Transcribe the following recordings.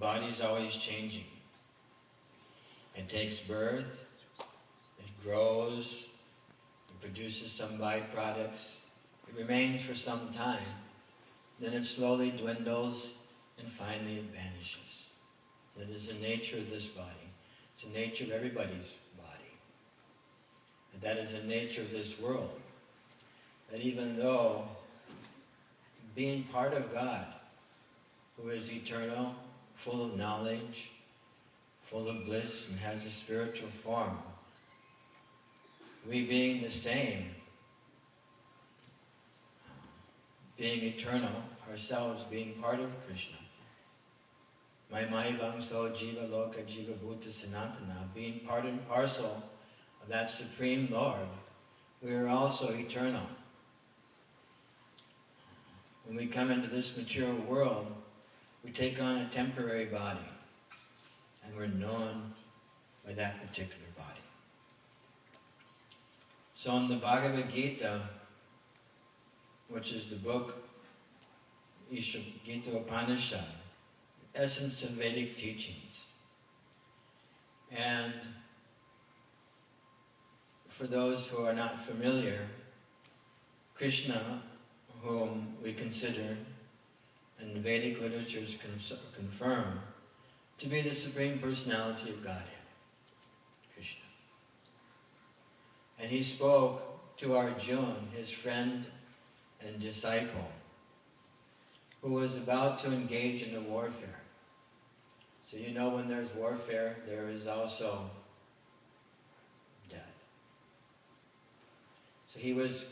body is always changing. It takes birth, it grows, it produces some byproducts, it remains for some time, then it slowly dwindles and finally it vanishes. That is the nature of this body. It's the nature of everybody's body. And that is the nature of this world. That even though being part of God, who is eternal, full of knowledge, full of bliss, and has a spiritual form, we being the same, being eternal, ourselves being part of Krishna, Maimai-vamso jiva loka jiva bhuta sanatana, being part and parcel of that Supreme Lord, we are also eternal. When we come into this material world, we take on a temporary body, and we're known by that particular body. So in the Bhagavad Gita, which is the book Gita Upanishad, essence of Vedic teachings. And for those who are not familiar, Krishna, whom we consider, and the Vedic literatures confirm, to be the Supreme Personality of Godhead, Krishna. And he spoke to Arjuna, his friend and disciple, who was about to engage in a warfare. So you know when there's warfare, there is also death. So he was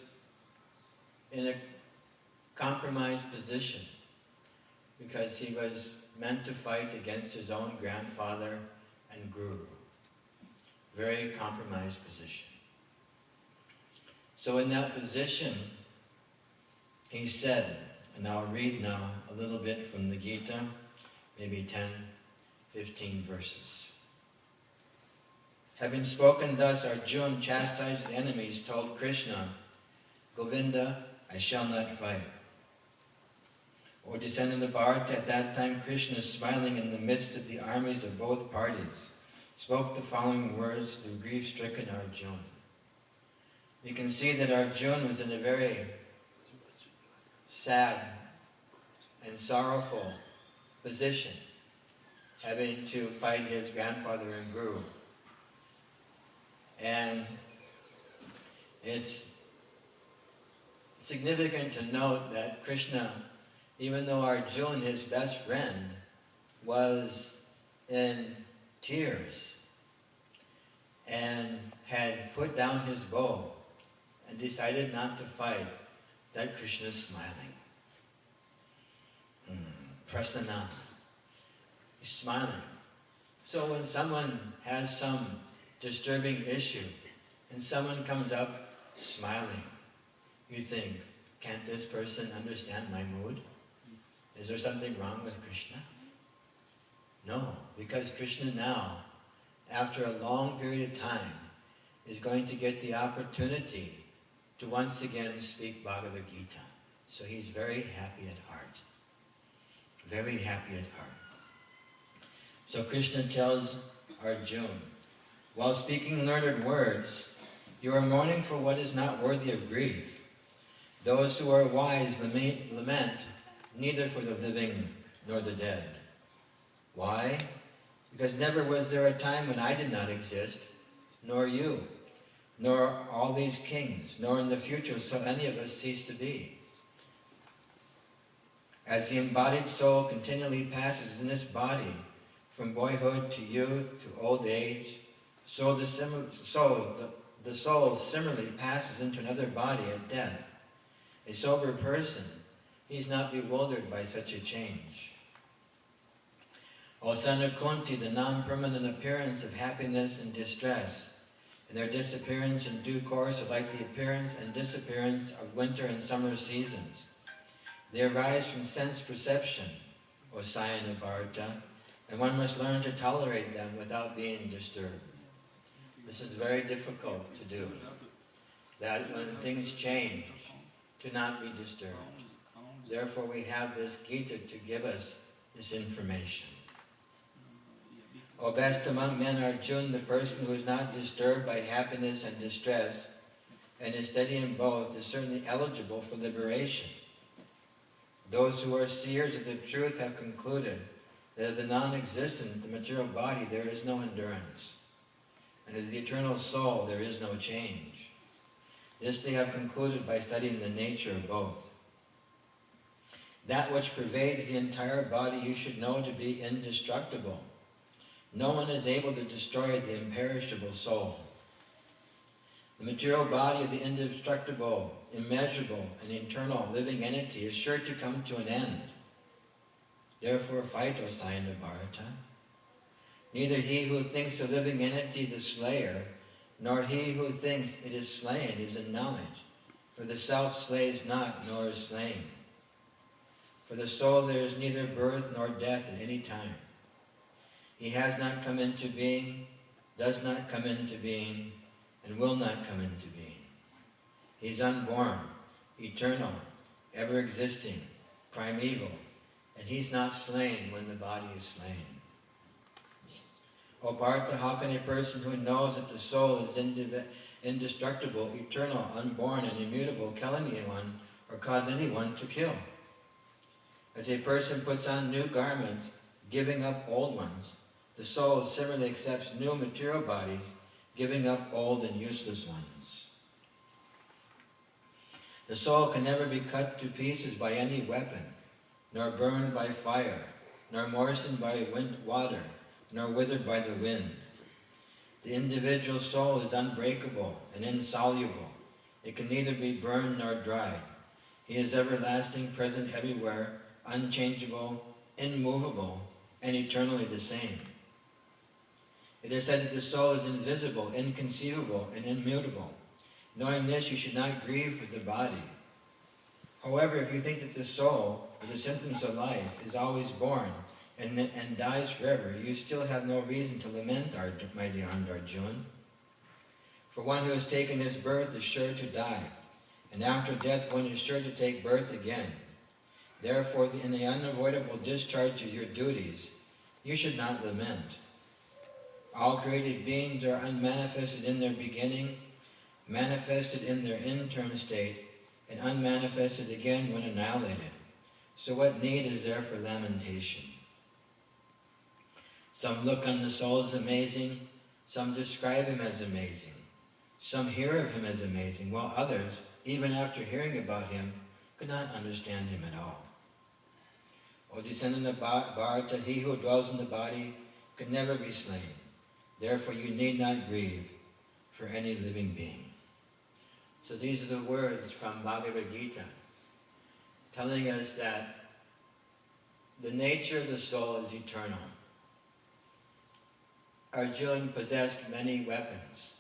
in a compromised position because he was meant to fight against his own grandfather and guru. Very compromised position. So in that position, he said, and I'll read now a little bit from the Gita, maybe 10, 15 verses. Having spoken thus, Arjuna, chastised enemies, told Krishna, Govinda, I shall not fight. O descendant of Bharata, at that time Krishna, smiling in the midst of the armies of both parties, spoke the following words to grief-stricken Arjuna. You can see that Arjuna was in a very sad and sorrowful position, having to fight his grandfather and guru. And it's significant to note that Krishna, even though Arjuna, his best friend, was in tears and had put down his bow and decided not to fight, that Krishna is smiling. Prasanna. He's smiling. So when someone has some disturbing issue and someone comes up smiling, you think, can't this person understand my mood? Is there something wrong with Krishna? No, because Krishna now, after a long period of time, is going to get the opportunity to once again speak Bhagavad Gita. So he's very happy at heart. Very happy at heart. So Krishna tells Arjuna, while speaking learned words, you are mourning for what is not worthy of grief. Those who are wise lament neither for the living nor the dead. Why? Because never was there a time when I did not exist, nor you, nor all these kings, nor in the future shall any of us cease to be. As the embodied soul continually passes in this body, from boyhood to youth to old age, so the soul similarly passes into another body at death. A sober person, he is not bewildered by such a change. O son of Kunti, the non-permanent appearance of happiness and distress, and their disappearance in due course are like the appearance and disappearance of winter and summer seasons. They arise from sense perception, O scion of Bharata, and one must learn to tolerate them without being disturbed. This is very difficult to do, that when things change, to not be disturbed. Therefore we have this Gita to give us this information. O best among men, Arjuna, the person who is not disturbed by happiness and distress, and is steady in both, is certainly eligible for liberation. Those who are seers of the truth have concluded that of the non-existent, the material body, there is no endurance, and of the eternal soul, there is no change. This they have concluded by studying the nature of both. That which pervades the entire body you should know to be indestructible. No one is able to destroy the imperishable soul. The material body of the indestructible, immeasurable, and eternal living entity is sure to come to an end. Therefore fight, O Sayana Bharata. Neither he who thinks the living entity the slayer, nor he who thinks it is slain is in knowledge. For the self slays not, nor is slain. For the soul there is neither birth nor death at any time. He has not come into being, does not come into being, and will not come into being. He is unborn, eternal, ever-existing, primeval, and he's not slain when the body is slain. O Partha, how can a person who knows that the soul is indestructible, eternal, unborn, and immutable kill anyone or cause anyone to kill? As a person puts on new garments, giving up old ones, the soul similarly accepts new material bodies, giving up old and useless ones. The soul can never be cut to pieces by any weapon, nor burned by fire, nor moistened by water, nor withered by the wind. The individual soul is unbreakable and insoluble. It can neither be burned nor dried. He is everlasting, present everywhere, unchangeable, immovable, and eternally the same. It is said that the soul is invisible, inconceivable, and immutable. Knowing this, you should not grieve for the body. However, if you think that the soul, or the symptoms of life, is always born and dies forever, you still have no reason to lament, my dear Arjuna. For one who has taken his birth is sure to die, and after death one is sure to take birth again. Therefore, in the unavoidable discharge of your duties, you should not lament. All created beings are unmanifested in their beginning, manifested in their interim state, and unmanifested again when annihilated. So what need is there for lamentation? Some look on the soul as amazing, some describe him as amazing, some hear of him as amazing, while others, even after hearing about him, could not understand him at all. O descendant of Bharata, he who dwells in the body can never be slain. Therefore you need not grieve for any living being. So these are the words from Bhagavad Gita, telling us that the nature of the soul is eternal. Arjuna possessed many weapons.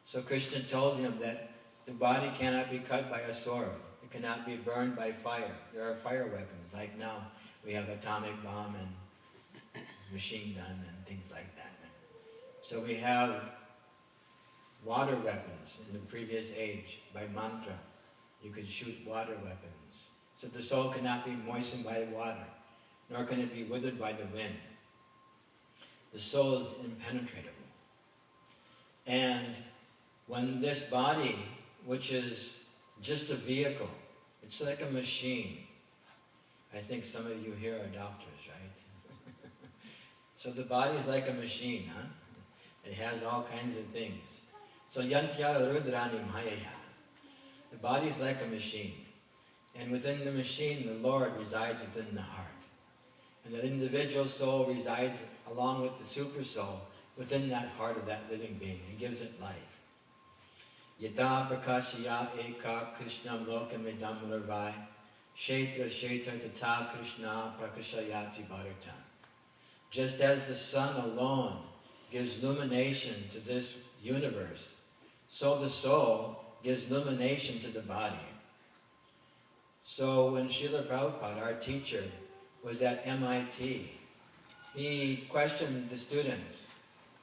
So Krishna told him that the body cannot be cut by a sword. It cannot be burned by fire. There are fire weapons, like now we have atomic bomb and machine gun and things like that. So we have water weapons in the previous age. By mantra, you could shoot water weapons. So the soul cannot be moistened by the water, nor can it be withered by the wind. The soul is impenetrable. And when this body, which is just a vehicle, it's like a machine. I think some of you here are doctors, right? So the body is like a machine, huh? It has all kinds of things. So yantya rudrani mayaya. The body is like a machine. And within the machine, the Lord resides within the heart. And the individual soul resides along with the super soul within that heart of that living being. It gives it life. Yata prakashya eka krishnam lokamidam larvai shetra shetra tata krishna prakashayati bharata. Just as the sun alone gives illumination to this universe, so the soul gives illumination to the body. So when Srila Prabhupada, our teacher, was at MIT, he questioned the students,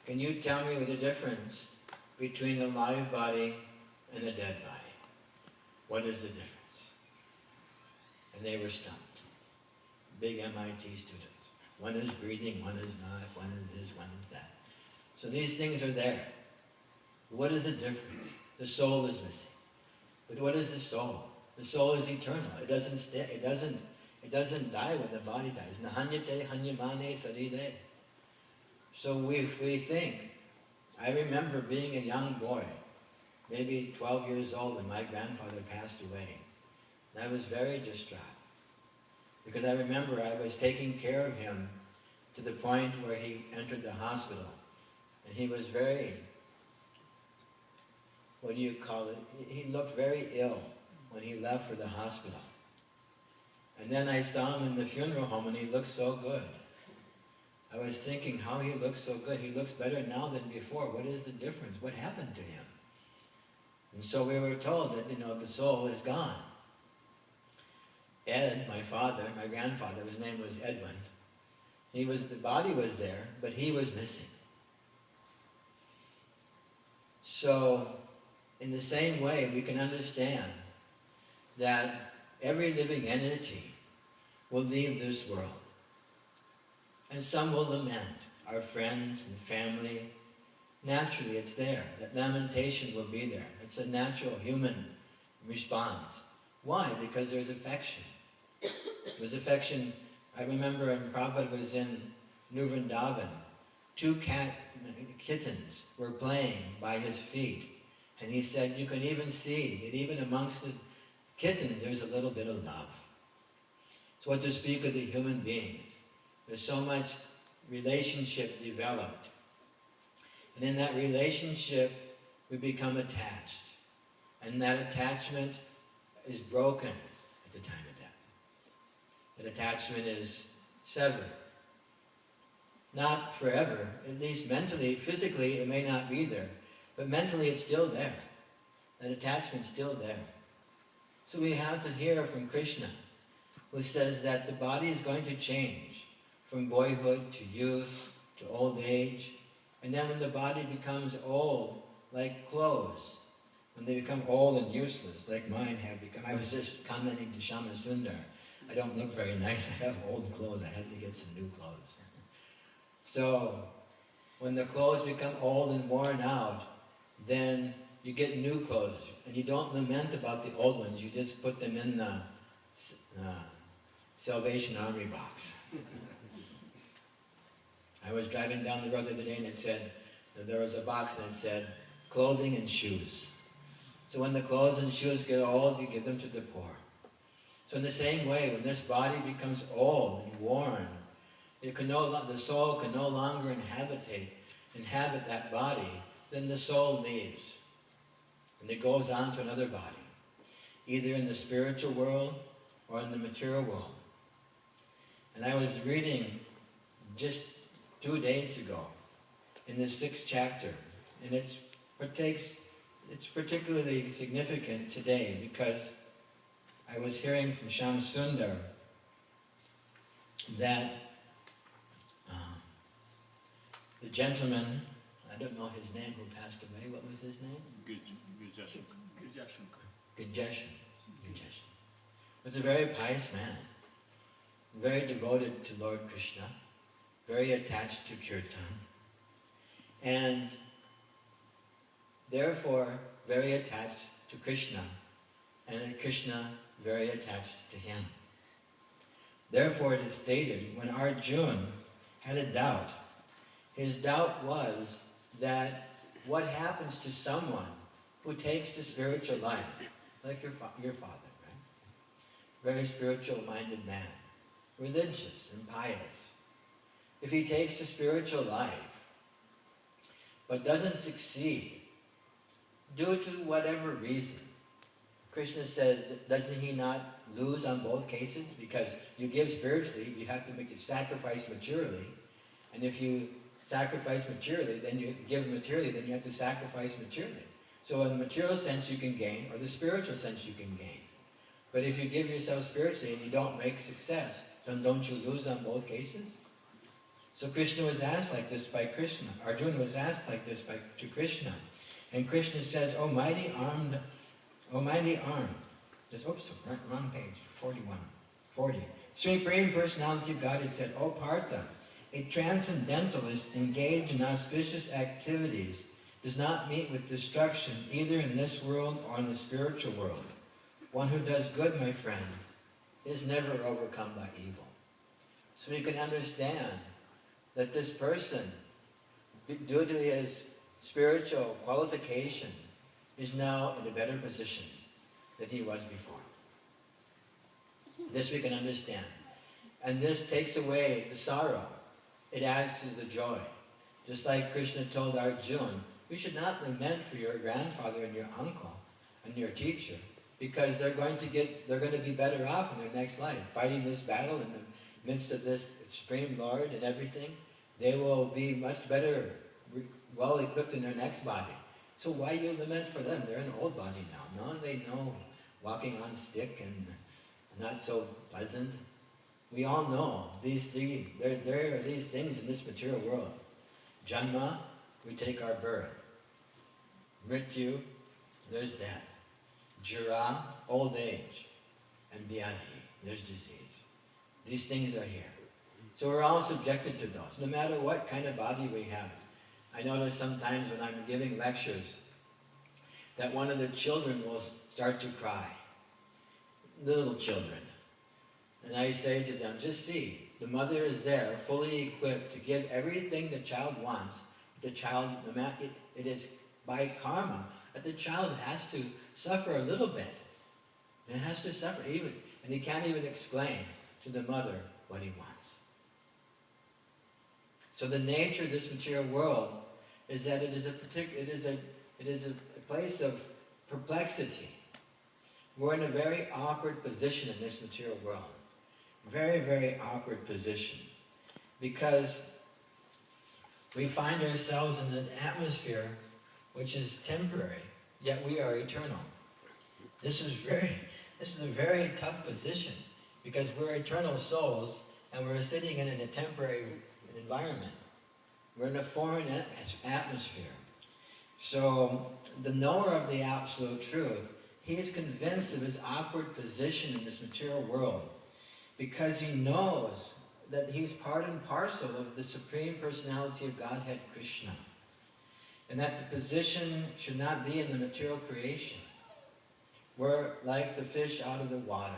can you tell me the difference between the live body and the dead body? What is the difference? And they were stumped. Big MIT students. One is breathing, one is not, one is this, one is that. So these things are there. What is the difference? The soul is missing. But what is the soul? The soul is eternal. It doesn't stay, it doesn't die when the body dies. Nahanyate hanyamane saride. So if we think, I remember being a young boy, maybe 12 years old, when my grandfather passed away. And I was very distraught. Because I remember I was taking care of him to the point where he entered the hospital. And he was very, what do you call it? He looked very ill when he left for the hospital. And then I saw him in the funeral home and he looked so good. I was thinking how he looks so good. He looks better now than before. What is the difference? What happened to him? And so we were told that, the soul is gone. Ed, my father, my grandfather, his name was Edwin. The body was there, but he was missing. So, in the same way, we can understand that every living entity will leave this world. And some will lament, our friends and family. Naturally, it's there. That lamentation will be there. It's a natural human response. Why? Because there's affection. There's affection. I remember when Prabhupada was in New Vrindavan, 2 kittens were playing by his feet. And he said, you can even see that even amongst the kittens, there's a little bit of love. So what to speak of the human beings? There's so much relationship developed. And in that relationship, we become attached. And that attachment is broken at the time of death. That attachment is severed. Not forever, at least mentally, physically it may not be there, but mentally it's still there. That attachment's still there. So we have to hear from Krishna, who says that the body is going to change from boyhood to youth to old age. And then when the body becomes old, like clothes, when they become old and useless, like mine have become. I was just commenting to Shama Sundar, I don't look very nice, I have old clothes, I had to get some new clothes. So, when the clothes become old and worn out, then you get new clothes. And you don't lament about the old ones, you just put them in the Salvation Army box. I was driving down the road the other day and it said, there was a box and it said, clothing and shoes. So when the clothes and shoes get old, you give them to the poor. So in the same way, when this body becomes old and worn, the soul can no longer inhabit that body, then the soul leaves. And it goes on to another body, either in the spiritual world or in the material world. And I was reading just 2 days ago in the 6th chapter, and it's particularly significant today because I was hearing from Sham Sundar that the gentleman, I don't know his name, who passed away, what was his name? Gajeshan. Was a very pious man, very devoted to Lord Krishna, very attached to kirtan, and therefore very attached to Krishna, and Krishna very attached to him. Therefore it is stated, when Arjuna had a doubt, his doubt was that what happens to someone who takes to spiritual life, like your father, right? Very spiritual-minded man, religious and pious. If he takes to spiritual life, but doesn't succeed, due to whatever reason, Krishna says, doesn't he not lose on both cases? Because you give spiritually, you have to make a sacrifice materially, and if you sacrifice materially, then you give materially, then you have to sacrifice materially. So in the material sense you can gain, or the spiritual sense you can gain. But if you give yourself spiritually and you don't make success, then don't you lose on both cases? So Krishna was asked like this by Krishna. Arjuna was asked like this to Krishna. And Krishna says, O mighty armed, just, oops, wrong page, 40. Supreme Personality of Godhead said, O Partha, a transcendentalist engaged in auspicious activities does not meet with destruction either in this world or in the spiritual world. One who does good, my friend, is never overcome by evil. So you can understand that this person, due to his spiritual qualification, is now in a better position than he was before. This we can understand. And this takes away the sorrow. It adds to the joy. Just like Krishna told Arjuna, we should not lament for your grandfather and your uncle and your teacher, because they're going to be better off in their next life, fighting this battle in the midst of this Supreme Lord and everything. They will be much better, well equipped in their next body. So why you lament for them? They're in an old body now. No, they know walking on stick and not so pleasant. We all know these three. There are these things in this material world. Janma, we take our birth. Mrityu, there's death. Jara, old age. And Vyadhi, there's disease. These things are here. So we're all subjected to those, no matter what kind of body we have. I notice sometimes when I'm giving lectures that one of the children will start to cry. Little children. And I say to them, just see, the mother is there, fully equipped to give everything the child wants. The child, it is by karma that the child has to suffer a little bit. It has to suffer even, and he can't even explain to the mother what he wants. So the nature of this material world is that it is a place of perplexity. We're in a very awkward position in this material world. Very, very awkward position. Because we find ourselves in an atmosphere which is temporary, yet we are eternal. This is a very tough position, because we're eternal souls and we're sitting in a temporary environment. We're in a foreign atmosphere. So the knower of the Absolute Truth, he is convinced of his awkward position in this material world, because he knows that he's part and parcel of the Supreme Personality of Godhead, Krishna, and that the position should not be in the material creation. We're like the fish out of the water.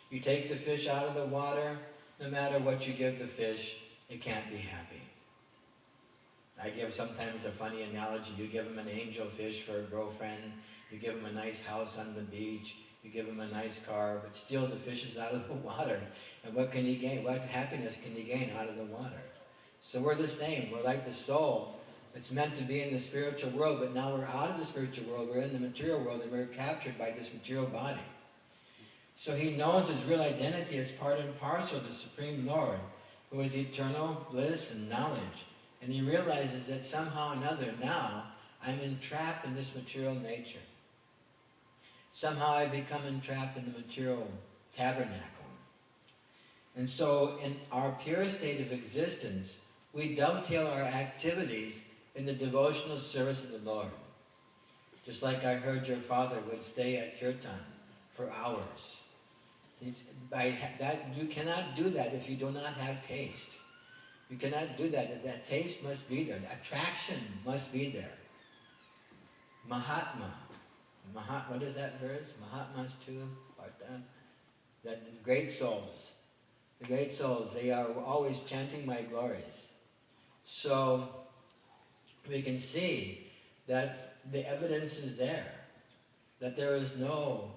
You take the fish out of the water, no matter what you give the fish, it can't be happy. I give sometimes a funny analogy. You give him an angel fish for a girlfriend, you give him a nice house on the beach, you give him a nice car, but still the fish is out of the water. And what can he gain? What happiness can he gain out of the water? So we're the same. We're like the soul that's meant to be in the spiritual world, but now we're out of the spiritual world, we're in the material world, and we're captured by this material body. So he knows his real identity as part and parcel of the Supreme Lord, who is eternal bliss and knowledge. And he realizes that somehow or another now I'm entrapped in this material nature. Somehow I become entrapped in the material tabernacle. And so in our pure state of existence, we dovetail our activities in the devotional service of the Lord. Just like I heard your father would stay at kirtan for hours. You cannot do that if you do not have taste. You cannot do that. That taste must be there. The attraction must be there. Mahatma. What is that verse? Mahatmas too. That the great souls, they are always chanting my glories. So we can see that the evidence is there, that there is no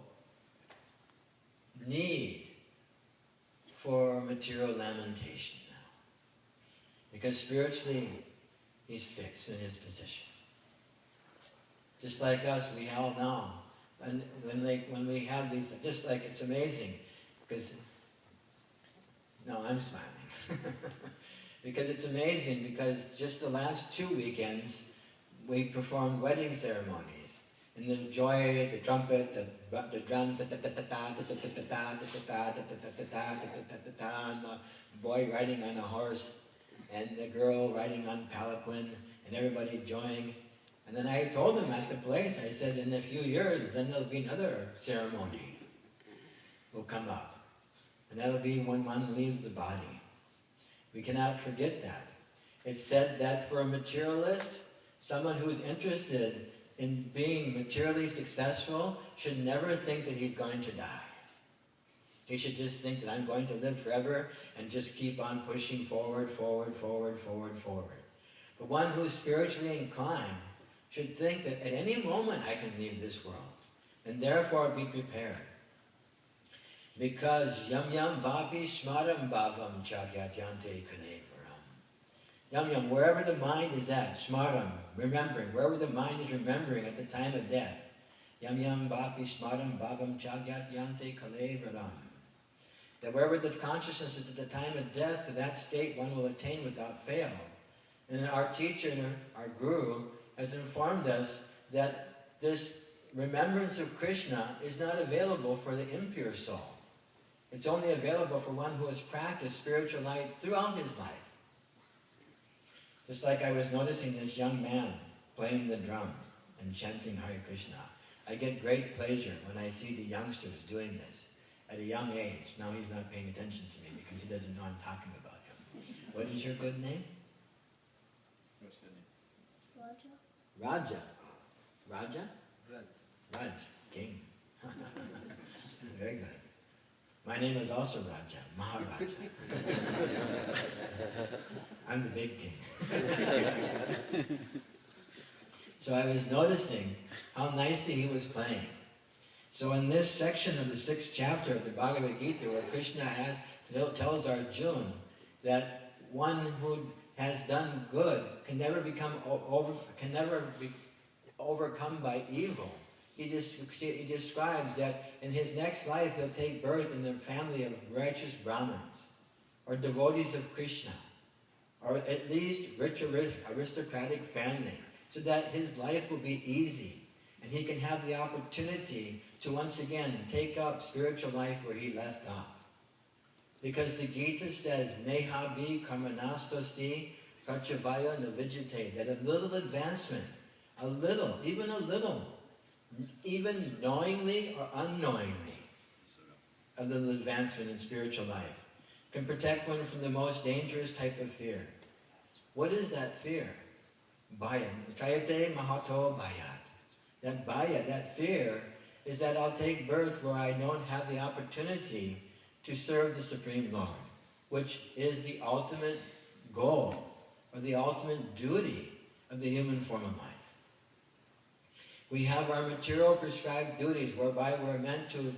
need for material lamentation now. Because spiritually, he's fixed in his position. Just like us, we all know. And when we have these, just like it's amazing, because, no, I'm smiling. Because it's amazing, because just the last 2 weekends, we performed wedding ceremonies. And the joy, the trumpet, the drum, and the boy riding on a horse, and the girl riding on palanquin, and everybody enjoying. And then I told them at the place, I said, in a few years, then there'll be another ceremony will come up. And that'll be when one leaves the body. We cannot forget that. It's said that for a materialist, someone who's interested in being materially successful should never think that he's going to die. He should just think that I'm going to live forever and just keep on pushing forward, forward, forward, forward, forward. But one who's spiritually inclined should think that at any moment I can leave this world, and therefore be prepared. Because yam yam vapi smaram bhavam chagyatyante kanevaram. Yam yam, wherever the mind is at, smaram, remembering, wherever the mind is remembering at the time of death. Yam yam vapi smaram bhavam chagyatyante kanevaram. That wherever the consciousness is at the time of death, to that state one will attain without fail. And our teacher, our guru, has informed us that this remembrance of Krishna is not available for the impure soul. It's only available for one who has practiced spiritual life throughout his life. Just like I was noticing this young man playing the drum and chanting Hare Krishna. I get great pleasure when I see the youngsters doing this at a young age. Now he's not paying attention to me because he doesn't know I'm talking about him. What is your good name? What's your name? Raja. Raja? Raj. King. Very good. My name is also Raja, Maharaj. I'm the big king. So I was noticing how nicely he was playing. So in this section of the 6th chapter of the Bhagavad Gita, where Krishna tells Arjuna that one who has done good can never be overcome by evil. He describes that in his next life he'll take birth in the family of righteous Brahmins, or devotees of Krishna, or at least rich aristocratic family, so that his life will be easy, and he can have the opportunity to once again take up spiritual life where he left off. Because the Gita says, Nehabhi karmanastosti kachavaya navijite, that a little advancement, even knowingly or unknowingly, a little advancement in spiritual life can protect one from the most dangerous type of fear. What is that fear? Bhaya. Trayate mahato bhayat. That bhaya, that fear, is that I'll take birth where I don't have the opportunity to serve the Supreme Lord, which is the ultimate goal, or the ultimate duty of the human form of life. We have our material prescribed duties whereby we're meant to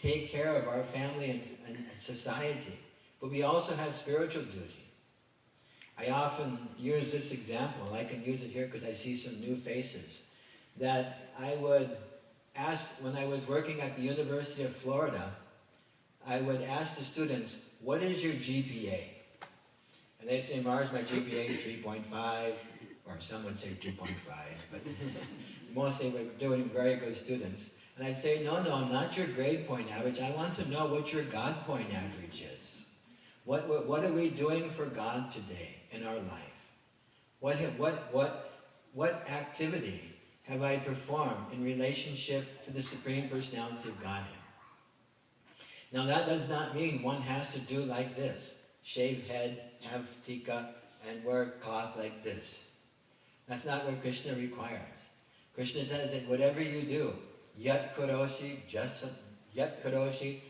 take care of our family and society, but we also have spiritual duty. I often use this example, I can use it here because I see some new faces, that I would ask, when I was working at the University of Florida, I would ask the students, what is your GPA? And they'd say, Mars, my GPA is 3.5, or some would say 2.5, but mostly we're doing very good students. And I'd say, no, not your grade point average. I want to know what your God point average is. What are we doing for God today in our life? What activity have I performed in relationship to the Supreme Personality of Godhead? Now that does not mean one has to do like this. Shave head, have tika, and wear cloth like this. That's not what Krishna requires. Krishna says that whatever you do, yat karoshi, jadasnasi,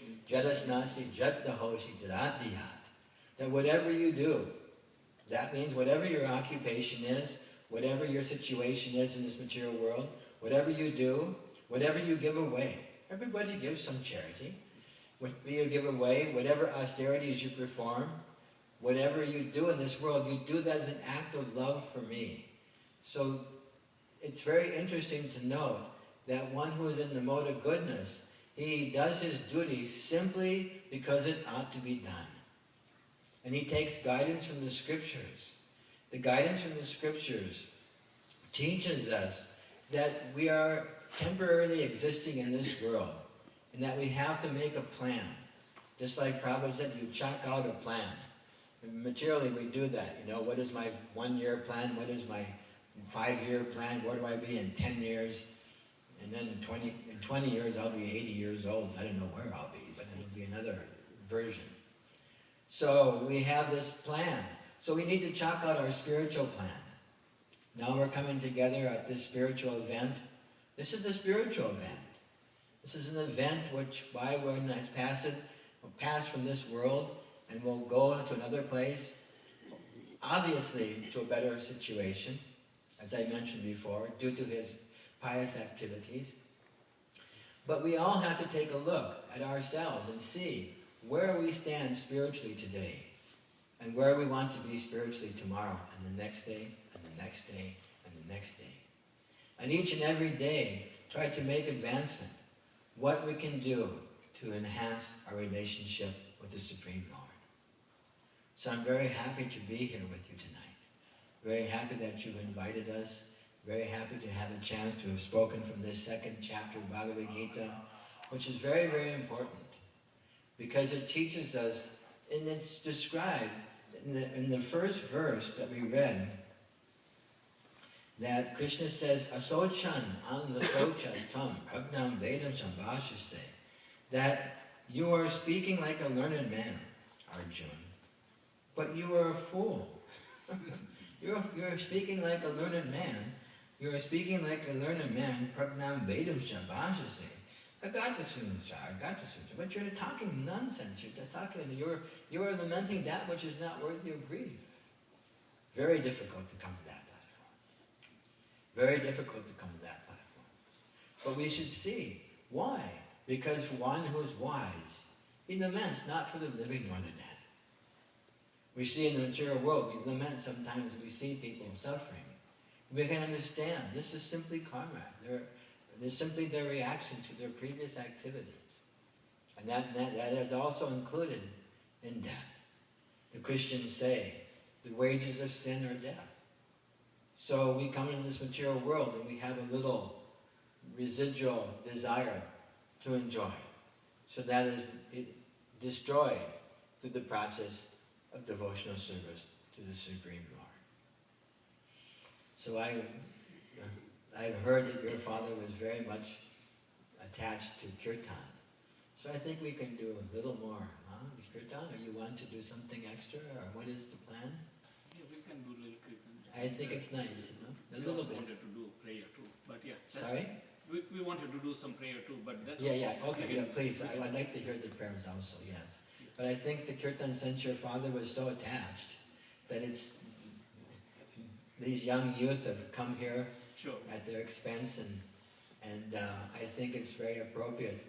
jat dahoshi, jadadiyat. That whatever you do, that means whatever your occupation is, whatever your situation is in this material world, whatever you do, whatever you give away. Everybody gives some charity. Whatever you give away, whatever austerities you perform, whatever you do in this world, you do that as an act of love for me. So it's very interesting to note that one who is in the mode of goodness, he does his duty simply because it ought to be done. And he takes guidance from the scriptures. The guidance from the scriptures teaches us that we are temporarily existing in this world, and that we have to make a plan. Just like Prabhupada said, you chalk out a plan. And materially we do that. You know, what is my 1-year plan? What is my 5-year plan? Where do I be in 10 years? And then in 20 years I'll be 80 years old. I don't know where I'll be, but it'll be another version. So we have this plan. So we need to chalk out our spiritual plan. Now we're coming together at this spiritual event. This is the spiritual event. This is an event which, by when I pass it, will pass from this world and will go to another place, obviously to a better situation, as I mentioned before, due to his pious activities. But we all have to take a look at ourselves and see where we stand spiritually today and where we want to be spiritually tomorrow and the next day and the next day and the next day. And each and every day, try to make advancement, what we can do to enhance our relationship with the Supreme Lord. So I'm very happy to be here with you tonight. Very happy that you've invited us. Very happy to have a chance to have spoken from this second chapter of Bhagavad Gita, which is very, very important because it teaches us, and it's described in the first verse that we read, that Krishna says, Asochan anvasochas tam pragnam vedam sambhashase, that you are speaking like a learned man, Arjuna, but you are a fool. You're speaking like a learned man. You are speaking like a learned man, pragnam vedam sambhashase. But you're talking nonsense. You're just talking. You are lamenting that which is not worthy of grief. Very difficult to come to that platform. Very difficult to come to that platform. But we should see why. Because one who is wise, he laments not for the living nor the dead. We see in the material world, we lament sometimes. We see people suffering. We can understand this is simply karma. They're simply their reaction to their previous activities. And that is also included in death. The Christians say, the wages of sin are death. So we come into this material world and we have a little residual desire to enjoy. So that is destroyed through the process of devotional service to the Supreme Lord. So I've heard that your father was very much attached to kirtan. So I think we can do a little more, kirtan, or you want to do something extra, or what is the plan? Yeah, we can do a little kirtan. I think it's nice, a little bit. We wanted to do prayer too, but yeah. Sorry? We wanted to do some prayer too, but that's Okay, please. I'd like to hear the prayers also, yes. But I think the kirtan, since your father was so attached, that these young youth have come here sure. at their expense, and I think it's very appropriate